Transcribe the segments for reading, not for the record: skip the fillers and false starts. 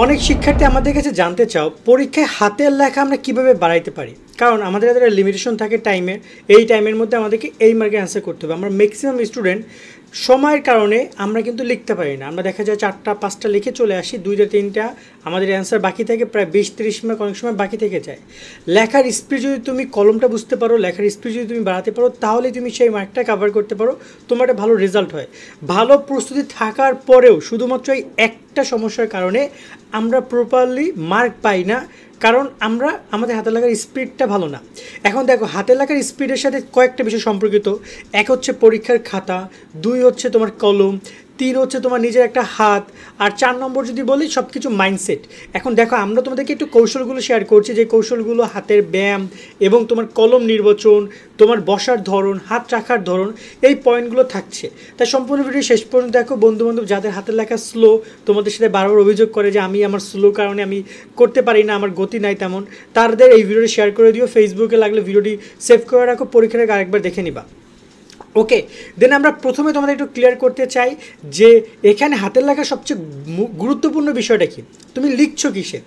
অনেক শিক্ষার্থী আমাদের কাছে জানতে চাও পরীক্ষায় হাতের লেখা আমরা কিভাবে বাড়াইতে পারি, কারণ আমাদের একটা লিমিটেশন থাকে টাইমের। এই টাইমের মধ্যে আমাদেরকে এই মার্কে অ্যান্সার করতে হবে। আমরা ম্যাক্সিমাম স্টুডেন্ট সময়ের কারণে আমরা কিন্তু লিখতে পারি না। আমরা দেখা যায় 4টা 5টা লিখে চলে আসি, 2টা 3টা আমাদের অ্যান্সার বাকি থাকে, প্রায় 20-30 মার্ক অনেক সময় বাকি থেকে যায়। লেখার স্পিড যদি তুমি কলমটা বুঝতে পারো, লেখার স্পিড যদি তুমি বাড়াতে পারো, তাহলে তুমি সেই মার্কটা কভার করতে পারো, তোমার একটা ভালো রেজাল্ট হয়। ভালো প্রস্তুতি থাকার পরেও শুধুমাত্র এই একটা সমস্যার কারণে আমরা প্রপারলি মার্ক পাই না, কারণ আমরা আমাদের হাতের লেখার স্পিডটা ভালো না। এখন দেখো, হাতের লেখার স্পিডের সাথে কয়েকটা বিষয় সম্পর্কিত। এক হচ্ছে পরীক্ষার খাতা, 2 হচ্ছে তোমার কলম, 3 হচ্ছে তোমার নিজের একটা হাত, আর 4 নম্বর যদি বলি সব কিছু মাইন্ডসেট। এখন দেখো, আমরা তোমাদেরকে একটু কৌশলগুলো শেয়ার করছি, যে কৌশলগুলো হাতের ব্যায়াম এবং তোমার কলম নির্বাচন, তোমার বসার ধরন, হাত রাখার ধরন, এই পয়েন্টগুলো থাকছে। তাই সম্পূর্ণ ভিডিও শেষ পর্যন্ত দেখো। বন্ধুবান্ধব যাদের হাতের লেখা স্লো, তোমাদের সাথে বারবার অভিযোগ করে যে আমার স্লো কারণে আমি করতে পারি না, আমার গতি নাই তেমন, তাদের এই ভিডিওটি শেয়ার করে দিও। ফেসবুকে লাগলে ভিডিওটি সেভ করে রাখো, পরীক্ষার আগে আরেকবার দেখে নিবা। ওকে, দেন আমরা প্রথমে তোমাদের একটু ক্লিয়ার করতে চাই যে এখানে হাতের লেখার সবচেয়ে গুরুত্বপূর্ণ বিষয়টা কি। তুমি লিখছো কিসে?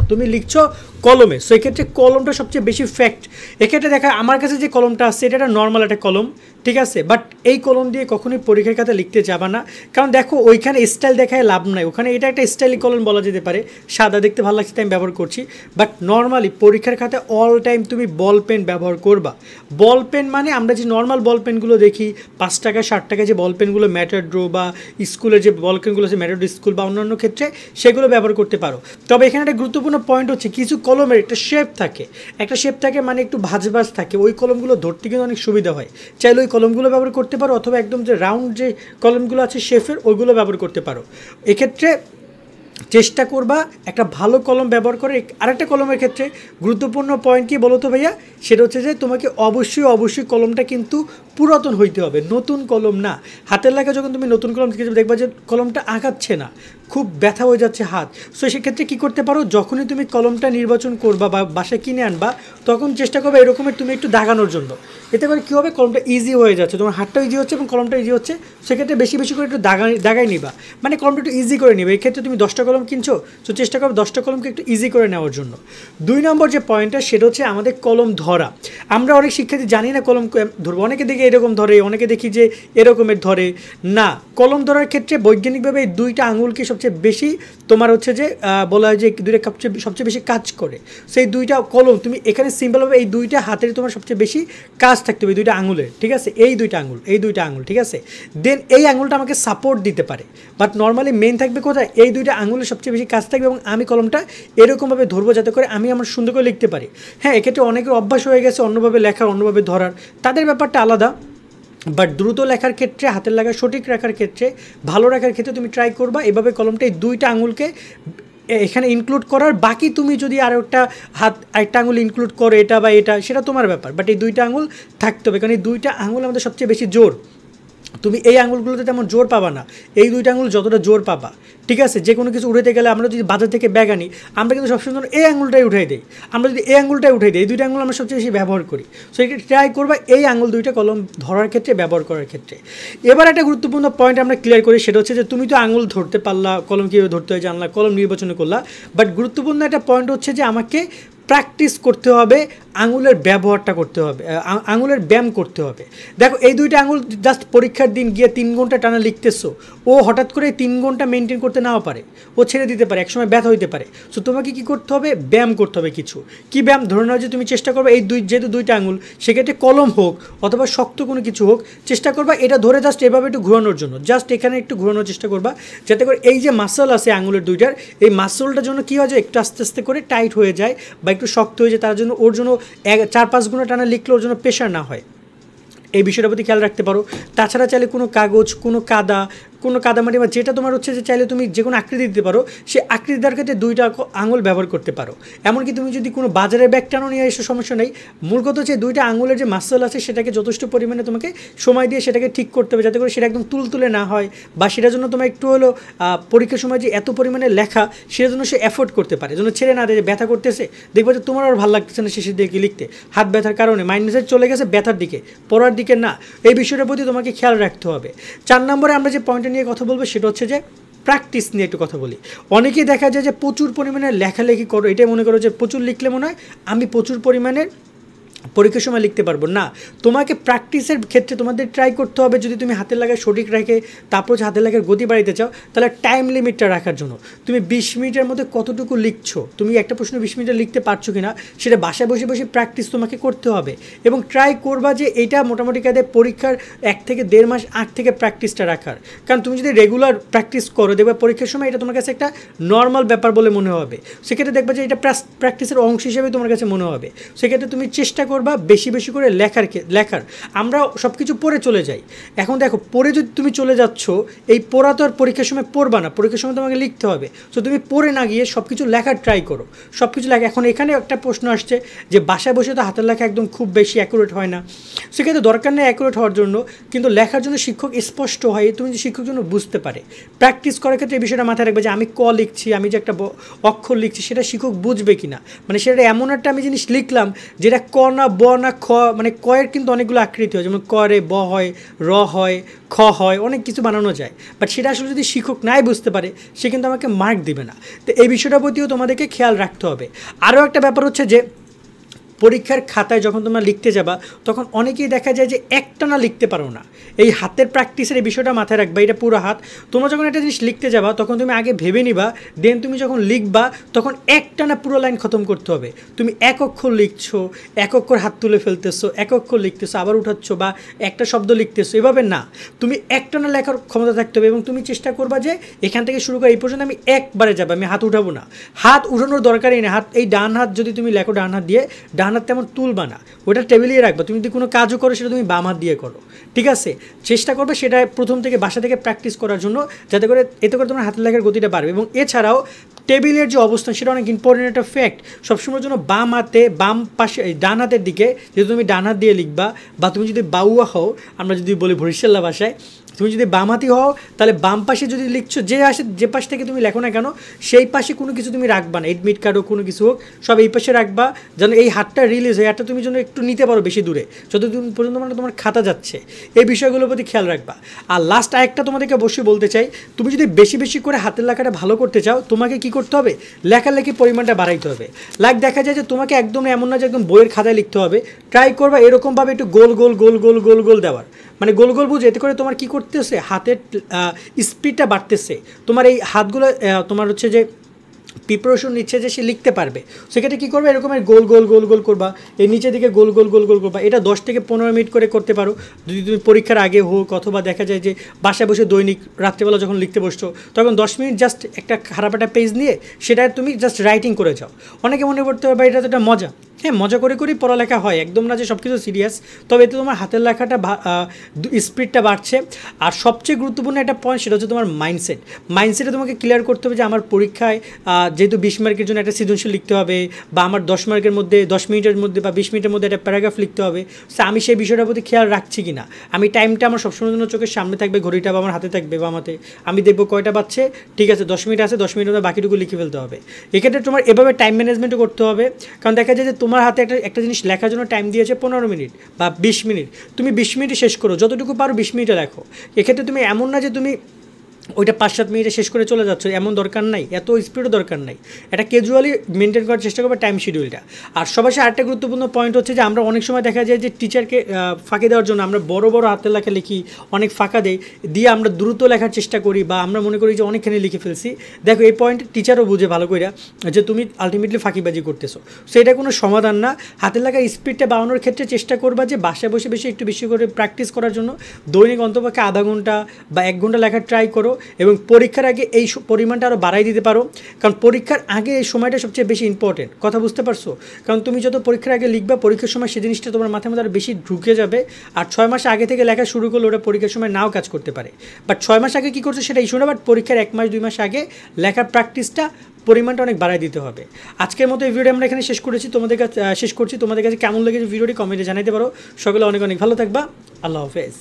তুমি লিখছো কলমে। সো এক্ষেত্রে কলমটা সবচেয়ে বেশি ফ্যাক্ট। এক্ষেত্রে দেখা, আমার কাছে যে কলমটা আছে এটা একটা নর্মাল একটা কলম, ঠিক আছে, বাট এই কলম দিয়ে কখনোই পরীক্ষার খাতা লিখতে যাবা না, কারণ দেখো ওইখানে স্টাইল দেখায় লাভ নাই। ওখানে এটা একটা স্টাইলি কলম বলা যেতে পারে, সাদা দেখতে ভালো লাগছে তাই আমি ব্যবহার করছি। বাট নর্মালি পরীক্ষার খাতায় অল টাইম তুমি বল পেন ব্যবহার করবা। বল পেন মানে আমরা যে নর্মাল বল পেনগুলো দেখি 5 টাকা 60 টাকা যে বল পেনগুলো, ম্যাটাড্রো বা স্কুলের যে বল পেনগুলো আছে, ম্যাটাড্রো স্কুল বা অন্যান্য ক্ষেত্রে সেগুলো ব্যবহার করতে পারো। তবে এখানে একটা গুরুত্বপূর্ণ পয়েন্ট হচ্ছে, কিছু কলমের একটা শেপ থাকে, মানে একটু ভাঁজ থাকে, ওই কলমগুলো ধরতে কিন্তু অনেক সুবিধা হয়। চাইলে ওই কলমগুলো ব্যবহার করতে পারো, অথবা একদম যে রাউন্ড যে কলমগুলো আছে শেফের, ওইগুলো ব্যবহার করতে পারো। এক্ষেত্রে চেষ্টা করবা একটা ভালো কলম ব্যবহার করে। আরেকটা কলমের ক্ষেত্রে গুরুত্বপূর্ণ পয়েন্ট কি বলো তো ভাইয়া, সেটা হচ্ছে যে তোমাকে অবশ্যই কলমটা কিন্তু পুরাতন হইতে হবে, নতুন কলম না। হাতের লেখা যখন তুমি নতুন কলম থেকে দেখবা যে কলমটা আগাচ্ছে না, খুব ব্যথা হয়ে যাচ্ছে হাত, সো সেক্ষেত্রে কী করতে পারো, যখনই তুমি কলমটা নির্বাচন করবা বা বাসায় কিনে আনবা, তখন চেষ্টা করবে এরকমের তুমি একটু দাগানোর জন্য। এতে করে কী হবে, কলমটা ইজি হয়ে যাচ্ছে, তোমার হাতটাও ইজি হচ্ছে এবং কলমটা ইজি হচ্ছে। সেক্ষেত্রে বেশি করে একটু দাগাই নিবা, মানে কলমটা একটু ইজি করে নিবে। এক্ষেত্রে তুমি 10টা কলম কিনছো, তো চেষ্টা করো 10টা কলমকে একটু ইজি করে নেওয়ার জন্য। 2 নম্বর যে পয়েন্টটা, সেটা হচ্ছে আমাদের কলম ধরা। আমরা অনেক শিক্ষার্থী জানি না কলম ধরবো, অনেকে দেখি এরকম ধরে, অনেকে দেখি যে এরকমের ধরে না। কলম ধরার ক্ষেত্রে বৈজ্ঞানিকভাবে এই 2টা আঙুলকে সবচেয়ে বেশি তোমার হচ্ছে যে বলা হয় যে 2টা সবচেয়ে বেশি কাজ করে। সেই 2টা কলম তুমি এখানে সিম্পলভাবে এই 2টা হাতের তোমার সবচেয়ে বেশি কাজ থাকতে হবে, এই 2টা আঙুলের, ঠিক আছে, এই 2টা আঙুল, ঠিক আছে। দেন এই আঙুলটা আমাকে সাপোর্ট দিতে পারে, বাট নর্মালি মেন থাকবে কোথায়, এই 2টা আঙুলের সবচেয়ে বেশি কাজ থাকবে, এবং আমি কলমটা এরকমভাবে ধরবো যাতে করে আমি আমার সুন্দর করে লিখতে পারি। হ্যাঁ, এক্ষেত্রে অনেকের অভ্যাস হয়ে গেছে অন্যভাবে লেখার, অন্যভাবে ধরার, তাদের ব্যাপারটা আলাদা। বাট দ্রুত লেখার ক্ষেত্রে, হাতের লেখা সঠিক রাখার ক্ষেত্রে, ভালো রাখার ক্ষেত্রে তুমি ট্রাই করবা এভাবে কলমটা এই 2টা আঙুলকে এখানে ইনক্লুড করার। বাকি তুমি যদি আরেকটা আরেকটা আঙুল ইনক্লুড করো, এটা বা এটা, সেটা তোমার ব্যাপার, বাট এই 2টা আঙুল থাকতে হবে, কারণ এই 2টা আঙুল আমাদের সবচেয়ে বেশি জোর। তুমি এই আঙুলগুলোতে তেমন জোর পাবা না, এই 2টা আঙুল যতটা জোর পাবা, ঠিক আছে। যে কোনো কিছু উঠাতে গেলে আমরা যদি বাজার থেকে ব্যাগ আনি, আমরা কিন্তু সবসময় এই আঙুলটাই উঠাই দিই। আমরা যদি এই আঙুলটাই উঠাই দিই, এই 2টা আঙুল আমরা সবচেয়ে বেশি ব্যবহার করি। সো এটা ট্রাই করবা এই আঙুল 2টা কলম ধরার ক্ষেত্রে, ব্যবহার করার ক্ষেত্রে। এবার একটা গুরুত্বপূর্ণ পয়েন্ট আমরা ক্লিয়ার করি, সেটা হচ্ছে যে তুমি তো আঙুল ধরতে পারলা, কলম কীভাবে ধরতে হয় জানলা, কলম নির্বাচন করলা, বাট গুরুত্বপূর্ণ একটা পয়েন্ট হচ্ছে যে আমাকে প্র্যাকটিস করতে হবে, আঙুলের ব্যবহারটা করতে হবে, আঙুলের ব্যায়াম করতে হবে। দেখো, এই 2টা আঙুল জাস্ট পরীক্ষার দিন গিয়ে 3 ঘন্টা টানা লিখতেছো, ও হঠাৎ করে 3 ঘন্টা মেনটেন করতে নাও পারে, ও ছেড়ে দিতে পারে, একসময় ব্যথা হইতে পারে। সো তোমাকে কী করতে হবে, ব্যায়াম করতে হবে কিছু। কী ব্যায়াম? ধরে নাও যে তুমি চেষ্টা করবে এই যেহেতু 2টা আঙুল, সেক্ষেত্রে কলম হোক অথবা শক্ত কোনো কিছু হোক, চেষ্টা করবা এটা ধরে জাস্ট এভাবে একটু ঘোরানোর জন্য, জাস্ট এখানে একটু ঘোরানোর চেষ্টা করবা, যাতে করে এই যে মাসল আছে আঙুলের 2টার, এই মাসলটার জন্য কী হয় যে একটু আস্তে আস্তে করে টাইট হয়ে যায় বা একটু শক্ত হয়ে যায়, তার জন্য ওর জন্য 4-5 গুণা টানা লিখলে ওর জন্য প্রেশার না হয়। এই বিষয়টার প্রতি খেয়াল রাখতে পারো। তাছাড়া চাইলে কোনো কাগজ, কোনো কাদামাটি বা যেটা তোমার হচ্ছে যে চাইলে তুমি যে কোনো আকৃতি দিতে পারো, সেই আকৃতি দেওয়ার ক্ষেত্রে 2টা আঙুল ব্যবহার করতে পারো। এমনকি তুমি যদি কোনো বাজারের ব্যাগ টানো নিয়ে এসে সমস্যা নেই, মূল কথা হচ্ছে 2টা আঙুলের যে মাসল আছে সেটাকে যথেষ্ট পরিমাণে তোমাকে সময় দিয়ে সেটাকে ঠিক করতে হবে, যাতে করে সেটা একদম তুলতুলে না হয়, বা সেটার জন্য তোমার একটু হলো পরীক্ষার সময় যে এত পরিমাণে লেখা, সেটার জন্য সে এফোর্ড করতে পারে, যেন ছেড়ে না দেয়, ব্যথা করতেছে, দেখবে যে তোমার আর ভালো লাগতেছে না শেষের দিকে লিখতে, হাত ব্যথার কারণে মাইন্ডসেট চলে গেছে ব্যথার দিকে, পড়ার দিকে না। এই বিষয়টার প্রতি তোমাকে খেয়াল রাখতে হবে। 4 নম্বরে আমরা যে পয়েন্টটা নিয়ে কথা বলবো, সেটা হচ্ছে যে প্র্যাকটিস নিয়ে একটু কথা বলি। অনেকেই দেখা যায় যে প্রচুর পরিমাণে লেখালেখি করো, এটাই মনে করো যে প্রচুর লিখলে মনে হয় আমি প্রচুর পরিমাণে পরীক্ষার সময় লিখতে পারবো না। তোমাকে প্র্যাকটিসের ক্ষেত্রে তোমাদের ট্রাই করতে হবে, যদি তুমি হাতের লেখা সঠিক রেখে তারপর হাতের লেখার গতি বাড়াইতে চাও, তাহলে টাইম লিমিটটা রাখার জন্য তুমি 20 মিনিটের মধ্যে কতটুকু লিখছো, তুমি একটা প্রশ্ন 20 মিনিটে লিখতে পারছো কিনা সেটা বাসায় বসে বসে প্র্যাকটিস তোমাকে করতে হবে। এবং ট্রাই করবা যে এটা মোটামুটি কাজে পরীক্ষার 1 থেকে 1.5 মাস আগ থেকে প্র্যাকটিসটা রাখার। কারণ তুমি যদি রেগুলার প্র্যাকটিস করো দেখবে পরীক্ষার সময় এটা তোমার কাছে একটা নর্মাল ব্যাপার বলে মনে হবে। সেক্ষেত্রে দেখবা যে এটা প্র্যাকটিসের অংশ হিসেবে তোমার কাছে মনে হবে। সেক্ষেত্রে তুমি চেষ্টা করবা বেশি বেশি করে লেখার। আমরা সব কিছু পড়ে চলে যাই। এখন দেখো পড়ে যদি তুমি চলে যাচ্ছ, এই পড়া তো আর পরীক্ষার সময় পড়বা না, পরীক্ষার সময় তোমাকে লিখতে হবে। সো তুমি পড়ে না গিয়ে সব কিছু লেখার ট্রাই করো, সব কিছু লেখা। এখন এখানে একটা প্রশ্ন আসছে যে বাসায় বসে তো হাতের লেখা একদম খুব বেশি অ্যাকুরেট হয় না। সেক্ষেত্রে দরকার নেই অ্যাকুরেট হওয়ার জন্য, কিন্তু লেখার জন্য শিক্ষক স্পষ্ট হয়, তুমি যে শিক্ষক জন্য বুঝতে পারে। প্র্যাকটিস করার ক্ষেত্রে এই বিষয়টা মাথায় রাখবে যে আমি ক লিখছি, আমি যে একটা অক্ষর লিখছি সেটা শিক্ষক বুঝবে কি না। মানে সেটা এমন একটা আমি জিনিস লিখলাম যেটা ক না ব না খ, মানে কয়ের কিন্তু অনেকগুলো আকৃতি হয়, যেমন করে ব হয়, র হয়, খ হয়, অনেক কিছু বানানো যায়। বাট সেটা আসলে যদি শিক্ষক নাই বুঝতে পারে সে কিন্তু আমাকে মার্ক দিবে না। তো এই বিষয়টার প্রতিও তোমাদেরকে খেয়াল রাখতে হবে। আরও একটা ব্যাপার হচ্ছে যে পরীক্ষার খাতায় যখন তোমরা লিখতে যাবা তখন অনেকেই দেখা যায় যে একটানা লিখতে পারো না। এই হাতের প্র্যাকটিসের এই বিষয়টা মাথায় রাখবা, এটা পুরো হাত। তোমরা যখন একটা জিনিস লিখতে যাবা তখন তুমি আগে ভেবে নিবা, দেন তুমি যখন লিখবা তখন একটানা পুরো লাইন খতম করতে হবে। তুমি এক অক্ষর লিখছো, এক অক্ষর হাত তুলে ফেলতেছো, এক অক্ষর লিখতেছো আবার উঠাচ্ছ, বা একটা শব্দ লিখতেছো, এভাবে না। তুমি একটানা লেখার ক্ষমতা থাকতে হবে এবং তুমি চেষ্টা করবা যে এখান থেকে শুরু করে এই পর্যন্ত আমি একবারে যাবো, আমি হাত উঠাবো না। হাত উঠানোর দরকারই নেই। হাত এই ডান হাত যদি তুমি লেখো ডান হাত দিয়ে, ডান হাত তেমন তুলবা না, ওটা টেবিলেই রাখবা। তুমি যদি কোনো কাজও করো সেটা তুমি বাম হাত দিয়ে করো, ঠিক আছে? চেষ্টা করবে সেটা প্রথম থেকে বাসা থেকে প্র্যাকটিস করার জন্য, যাতে করে এতে করে তোমার হাতের লেখার গতিটা বাড়বে। এবং এছাড়াও টেবিলের যে অবস্থান সেটা অনেক ইম্পর্টেন্ট একটা ফ্যাক্ট। সবসময়ের জন্য বাম হাতে, বাম পাশে, ডান হাতের দিকে যদি তুমি ডান হাত দিয়ে লিখবা, বা তুমি যদি বাউয়া হও, আমরা যদি বলি বরিশাল্লা ভাষায়, তুমি যদি বামহাতি হও তাহলে বাম পাশে যদি লিখছো, যে পাশ থেকে তুমি লেখো না কেন সেই পাশে কোনো কিছু তুমি রাখবা না, এডমিট কার্ড হোক কোনো কিছু হোক সব এই পাশে রাখবা, যেন এই হাতটা রিলিজ হয়, হাতটা তুমি যেন একটু নিতে পারো বেশি দূরে, যতদিন পর্যন্ত মানে তোমার খাতা যাচ্ছে। এই বিষয়গুলোর প্রতি খেয়াল রাখবা। আর লাস্ট আরেকটা তোমাদেরকে অবশ্যই বলতে চাই, তুমি যদি বেশি বেশি করে হাতের লেখাটা ভালো করতে চাও তোমাকে কি করতে হবে, লেখালেখির পরিমাণটা বাড়াইতে হবে। দেখা যায় যে তোমাকে একদম এমন না যে একদম বইয়ের খাতায় লিখতে হবে, ট্রাই করবা এরকমভাবে একটু গোল গোল গোল গোল গোল গোল দেওয়ার, মানে গোল গোল বুঝে, এতে করে তোমার কী করতেছে হাতের স্পিডটা বাড়তেছে, তোমার এই হাতগুলো তোমার হচ্ছে যে প্রিপারেশন নিচ্ছে যে সে লিখতে পারবে। সেক্ষেত্রে কী করবে, এরকমের গোল গোল গোল গোল করবা, এই নিচের দিকে গোল গোল গোল গোল করবা। এটা 10 থেকে 15 মিনিট করে করতে পারো যদি তুমি পরীক্ষার আগে হোক, অথবা দেখা যায় যে বাসায় বসে দৈনিক রাত্রেবেলা যখন লিখতে বসছো তখন 10 মিনিট জাস্ট একটা খারাপ একটা পেজ নিয়ে সেটা তুমি জাস্ট রাইটিং করে যাও। অনেকে মনে করতে পারবে এটা তো একটা মজা, হ্যাঁ মজা করে করেই পড়ালেখা হয়, একদম না যে সব কিছু সিরিয়াস। তবে এতে তোমার হাতের লেখাটা স্পিডটা বাড়ছে। আর সবচেয়ে গুরুত্বপূর্ণ একটা পয়েন্ট সেটা হচ্ছে তোমার মাইন্ডসেটে তোমাকে ক্লিয়ার করতে হবে যে আমার পরীক্ষায় যেহেতু 20 মার্কের জন্য একটা সৃজনশীল লিখতে হবে, বা আমার 10 মার্কের মধ্যে 10 মিনিটের মধ্যে বা 20 মিনিটের মধ্যে একটা প্যারাগ্রাফ লিখতে হবে, সো আমি সেই বিষয়টার প্রতি খেয়াল রাখছি কি না, আমি টাইমটা আমার সবসময় জন্য চোখের সামনে থাকবে, ঘড়িটা বা আমার হাতে থাকবে বা আমাতে, আমি দেখবো কয়টা বাজছে, ঠিক আছে 10 মিনিট আছে, 10 মিনিটের মধ্যে বাকিটুকু লিখে ফেলতে হবে। এক্ষেত্রে তোমার এভাবে টাইম ম্যানেজমেন্টও করতে হবে। কারণ দেখা যায় যে তোমার হাতে একটা জিনিস লেখার জন্য টাইম দিয়েছে 15 মিনিট বা 20 মিনিট, তুমি 20 মিনিটে শেষ করো, যতটুকু পারো 20 মিনিটে লেখো। এক্ষেত্রে তুমি এমন না যে তুমি ওইটা 5-7 মিনিটে শেষ করে চলে যাচ্ছ, এমন দরকার নাই, এত স্পিডও দরকার নাই। এটা ক্যাজুয়ালি মেনটেন করার চেষ্টা করবে টাইম শিডিউলটা। আর সবার সাথে আরেকটা গুরুত্বপূর্ণ পয়েন্ট হচ্ছে যে আমরা অনেক সময় দেখা যায় যে টিচারকে ফাঁকি দেওয়ার জন্য আমরা বড় বড় হাতের লেখা লিখি, অনেক ফাঁকা দিয়ে আমরা দ্রুত লেখার চেষ্টা করি, বা আমরা মনে করি যে অনেকখানি লিখে ফেলছি। দেখো এই পয়েন্ট টিচারও বুঝে ভালো করে যে তুমি আলটিমেটলি ফাঁকিবাজি করতেছো, সো এটা কোনো সমাধান না। হাতের লেখার স্পিডটা বাড়ানোর ক্ষেত্রে চেষ্টা করবা যে বাসায় বসে একটু বেশি করে প্র্যাকটিস করার জন্য দৈনিক অন্তপক্ষে আধা ঘন্টা বা 1 ঘন্টা লেখার ট্রাই করো, এবং পরীক্ষার আগে এই পরিমাণটা আরও বাড়াই দিতে পারো। কারণ পরীক্ষার আগে এই সময়টা সবচেয়ে বেশি ইম্পর্টেন্ট, কথা বুঝতে পারছো? কারণ তুমি যত পরীক্ষার আগে লিখবা পরীক্ষার সময় সেই জিনিসটা তোমার মাথার মধ্যে আরও বেশি ঢুকে যাবে। আর 6 মাস আগে থেকে লেখা শুরু করলে ওটা পরীক্ষার সময় নাও কাজ করতে পারে। বাট 6 মাস আগে কী করছো সেটা ইস্যু না, বাট পরীক্ষার 1 মাস 2 মাস আগে লেখার প্র্যাকটিসটা পরিমাণটা অনেক বাড়াই দিতে হবে। আজকের মতো এই ভিডিও আমরা এখানে শেষ করছি। তোমাদের কাছে কেমন লেগেছে ভিডিওটি কমেন্টে জানাতে পারো। সকলে অনেক অনেক ভালো থাকবা। আল্লাহ হাফেজ।